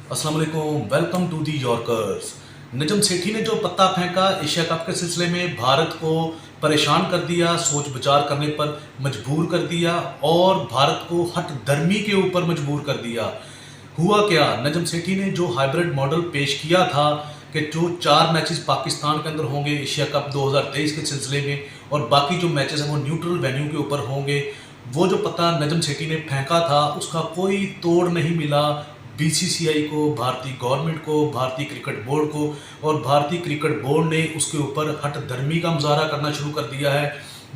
अस्सलाम वालेकुम, welcome to the yorkers. Najam Sethi ने जो पत्ता फेंका एशिया कप के सिलसिले में भारत को परेशान कर दिया, सोच विचार करने पर मजबूर कर दिया और भारत को हट धर्मी के ऊपर मजबूर कर दिया। हुआ क्या, नजम सेठी ने जो हाइब्रिड मॉडल पेश किया था कि जो 4 मैचेस पाकिस्तान के अंदर होंगे एशिया कप 2023 के सिलसिले में और बाकी जो मैचेस हैं वो न्यूट्रल वेन्यू के ऊपर होंगे, वो जो पत्ता नजम सेठी ने फेंका था उसका कोई तोड़ नहीं मिला बीसीसीआई को, भारतीय गवर्नमेंट को, भारतीय क्रिकेट बोर्ड को। और भारतीय क्रिकेट बोर्ड ने उसके ऊपर हट धर्मी का मुजाहरा करना शुरू कर दिया है।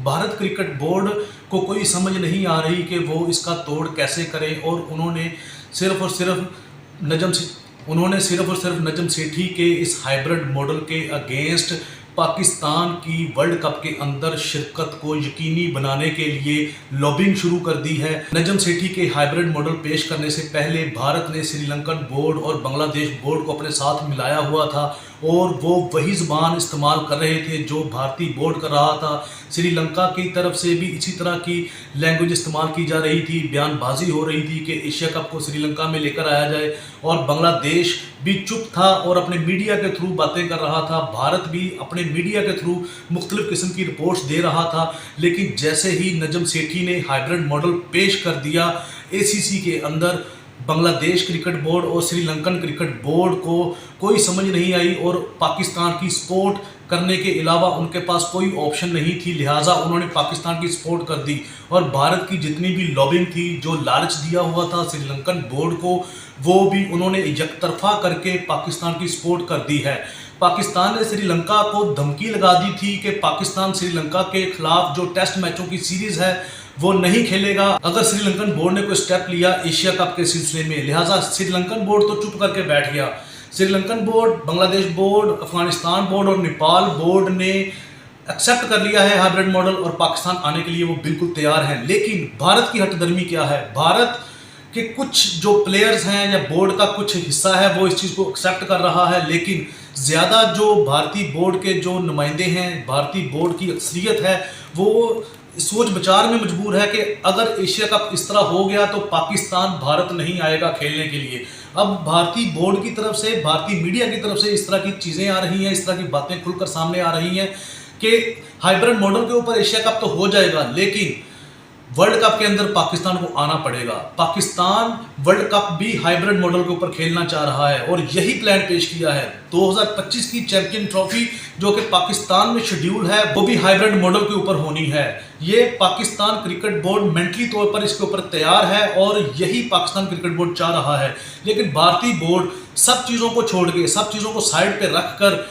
भारत क्रिकेट बोर्ड को कोई समझ नहीं आ रही कि वो इसका तोड़ कैसे करें और उन्होंने सिर्फ और सिर्फ नजम सेठी के इस हाइब्रिड मॉडल के अगेंस्ट पाकिस्तान की वर्ल्ड कप के अंदर शिरकत को यकीनी बनाने के लिए लॉबिंग शुरू कर दी है। नजम सेठी के हाइब्रिड मॉडल पेश करने से पहले भारत ने श्रीलंकन बोर्ड और बांग्लादेश बोर्ड को अपने साथ मिलाया हुआ था और वो वही ज़बान इस्तेमाल कर रहे थे जो भारतीय बोर्ड कर रहा था। श्रीलंका की तरफ से भी इसी तरह की लैंग्वेज इस्तेमाल की जा रही थी, बयानबाजी हो रही थी कि एशिया कप को श्रीलंका में लेकर आया जाए और बांग्लादेश भी चुप था और अपने मीडिया के थ्रू बातें कर रहा था। भारत भी अपने मीडिया के थ्रू मुख्तलिफ किस्म की रिपोर्ट्स दे रहा था। लेकिन जैसे ही नजम सेठी ने हाइब्रिड मॉडल पेश कर दिया एसीसी के अंदर, बांग्लादेश क्रिकेट बोर्ड और श्रीलंकन क्रिकेट बोर्ड को कोई समझ नहीं आई और पाकिस्तान की सपोर्ट करने के अलावा उनके पास कोई ऑप्शन नहीं थी, लिहाजा उन्होंने पाकिस्तान की सपोर्ट कर दी। और भारत की जितनी भी लॉबिंग थी, जो लालच दिया हुआ था श्रीलंकन बोर्ड को, वो भी उन्होंने एकतरफा करके पाकिस्तान की सपोर्ट कर दी है। पाकिस्तान ने श्रीलंका को धमकी लगा दी थी कि पाकिस्तान श्रीलंका के खिलाफ जो टेस्ट मैचों की सीरीज है वो नहीं खेलेगा अगर श्रीलंकन बोर्ड ने कोई स्टेप लिया एशिया कप के सिलसिले में। लिहाजा श्रीलंकन बोर्ड तो चुप करके बैठ गया। Sri Lankan board, Bangladesh board, Afghanistan board और नेपाल बोर्ड ने एक्सेप्ट कर लिया है हाइब्रिड मॉडल और पाकिस्तान आने के लिए वो बिल्कुल तैयार हैं। लेकिन भारत की हटदर्मी क्या है? भारत के कुछ जो प्लेयर्स हैं या बोर्ड का कुछ हिस्सा है वो इस चीज़ को एक्सेप्ट कर रहा है, लेकिन ज़्यादा जो भारतीय बोर्ड के जो नुमाइंदे हैं, भारतीय बोर्ड की अक्सरियत है, वो सोच विचार में मजबूर है कि अगर एशिया कप इस तरह हो गया तो पाकिस्तान भारत नहीं आएगा खेलने के लिए। अब भारतीय बोर्ड की तरफ से, भारतीय मीडिया की तरफ से इस तरह की चीज़ें आ रही हैं, इस तरह की बातें खुलकर सामने आ रही हैं कि हाइब्रिड मॉडल के ऊपर एशिया कप तो हो जाएगा लेकिन वर्ल्ड कप के अंदर पाकिस्तान को आना पड़ेगा। पाकिस्तान वर्ल्ड कप भी हाइब्रिड मॉडल के ऊपर खेलना चाह रहा है और यही प्लान पेश किया है। 2025 की चैंपियन ट्रॉफी जो कि पाकिस्तान में शेड्यूल है वो भी हाइब्रिड मॉडल के ऊपर होनी है। ये पाकिस्तान क्रिकेट बोर्ड मेंटली तौर पर इसके ऊपर तैयार है और यही पाकिस्तान क्रिकेट बोर्ड चाह रहा है। लेकिन भारतीय बोर्ड सब चीज़ों को छोड़ के, सब चीज़ों को साइड पर रख कर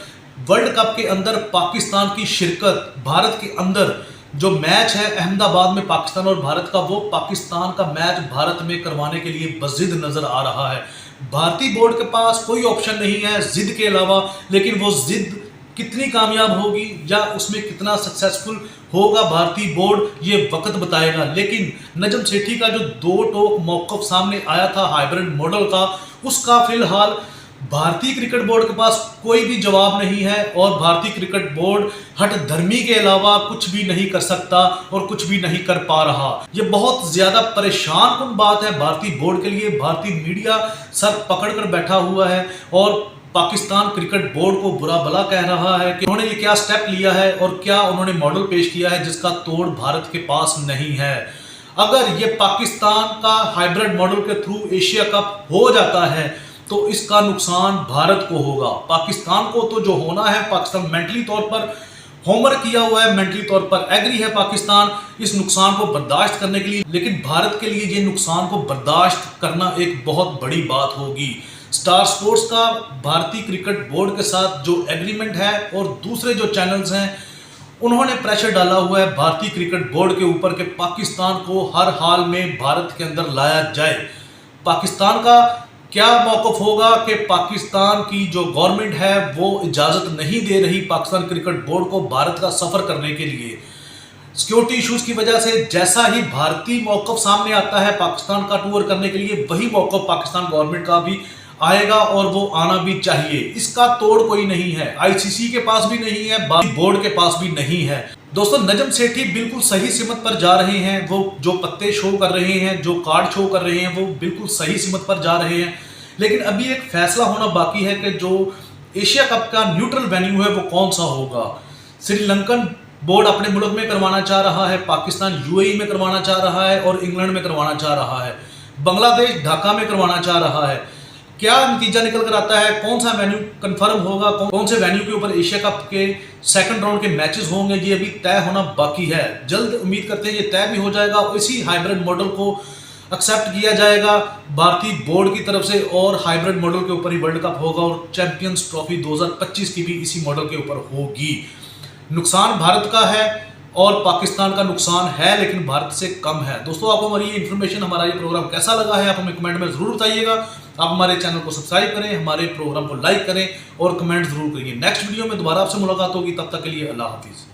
वर्ल्ड कप के अंदर पाकिस्तान की शिरकत, भारत के अंदर जो मैच है अहमदाबाद में पाकिस्तान और भारत का, वो पाकिस्तान का मैच भारत में करवाने के लिए बज़िद नज़र आ रहा है। भारतीय बोर्ड के पास कोई ऑप्शन नहीं है जिद के अलावा, लेकिन वो जिद कितनी कामयाब होगी या उसमें कितना सक्सेसफुल होगा भारतीय बोर्ड ये वक्त बताएगा। लेकिन नजम सेठी का जो दो टोक मौक़िफ़ सामने आया था हाइब्रिड मॉडल का, उसका फिलहाल भारतीय क्रिकेट बोर्ड के पास कोई भी जवाब नहीं है और भारतीय क्रिकेट बोर्ड हट धर्मी के अलावा कुछ भी नहीं कर सकता और कुछ भी नहीं कर पा रहा। ये बहुत ज़्यादा परेशान कुन बात है भारतीय बोर्ड के लिए। भारतीय मीडिया सर पकड़ कर बैठा हुआ है और पाकिस्तान क्रिकेट बोर्ड को बुरा भला कह रहा है कि उन्होंने ये क्या स्टेप लिया है और क्या उन्होंने मॉडल पेश किया है जिसका तोड़ भारत के पास नहीं है। अगर ये पाकिस्तान का हाइब्रिड मॉडल के थ्रू एशिया कप हो जाता है तो इसका नुकसान भारत को होगा। पाकिस्तान को तो जो होना है, पाकिस्तान मेंटली तौर पर होमवर्क किया हुआ है, मेंटली तौर पर एग्री है पाकिस्तान इस नुकसान को बर्दाश्त करने के लिए, लेकिन भारत के लिए ये नुकसान को बर्दाश्त करना एक बहुत बड़ी बात होगी। स्टार स्पोर्ट्स का भारतीय क्रिकेट बोर्ड के साथ जो एग्रीमेंट है और दूसरे जो चैनल्स हैं उन्होंने प्रेशर डाला हुआ है भारतीय क्रिकेट बोर्ड के ऊपर कि पाकिस्तान को हर हाल में भारत के अंदर लाया जाए। पाकिस्तान का क्या मौक़िफ़ होगा कि पाकिस्तान की जो गवर्नमेंट है वो इजाज़त नहीं दे रही पाकिस्तान क्रिकेट बोर्ड को भारत का सफ़र करने के लिए। सिक्योरिटी इश्यूज़ की वजह से जैसा ही भारतीय मौक़िफ़ सामने आता है पाकिस्तान का टूर करने के लिए, वही मौक़िफ़ पाकिस्तान गवर्नमेंट का भी आएगा और वो आना भी चाहिए। इसका तोड़ कोई नहीं है, आईसीसी के पास भी नहीं है, बोर्ड के पास भी नहीं है। दोस्तों, नजम सेठी बिल्कुल सही सिमत पर जा रहे हैं। वो जो पत्ते शो कर रहे हैं, जो कार्ड शो कर रहे हैं, वो बिल्कुल सही सिमत पर जा रहे हैं। लेकिन अभी एक फैसला होना बाकी है कि जो एशिया कप का न्यूट्रल वेन्यू है वो कौन सा होगा। श्रीलंकन बोर्ड अपने मुल्क में करवाना चाह रहा है, पाकिस्तान यूएई में करवाना चाह रहा है और इंग्लैंड में करवाना चाह रहा है, बांग्लादेश ढाका में करवाना चाह रहा है। क्या नतीजा निकल कर आता है, कौन सा वेन्यू कंफर्म होगा, कौन से वेन्यू के ऊपर एशिया कप के सेकंड राउंड के मैचेस होंगे, ये अभी तय होना बाकी है। जल्द उम्मीद करते हैं ये तय भी हो जाएगा और इसी हाइब्रिड मॉडल को एक्सेप्ट किया जाएगा भारतीय बोर्ड की तरफ से और हाइब्रिड मॉडल के ऊपर ही वर्ल्ड कप होगा और चैंपियंस ट्रॉफी 2025 की भी इसी मॉडल के ऊपर होगी। नुकसान भारत का है और पाकिस्तान का नुकसान है, लेकिन भारत से कम है। दोस्तों, आपको हमारी ये इन्फॉर्मेशन, हमारा ये प्रोग्राम कैसा लगा है, आप हमें कमेंट में जरूर बताइएगा। आप हमारे चैनल को सब्सक्राइब करें, हमारे प्रोग्राम को लाइक करें और कमेंट जरूर करिए। नेक्स्ट वीडियो में दोबारा आपसे मुलाकात होगी, तब तक के लिए अल्लाह हाफिज।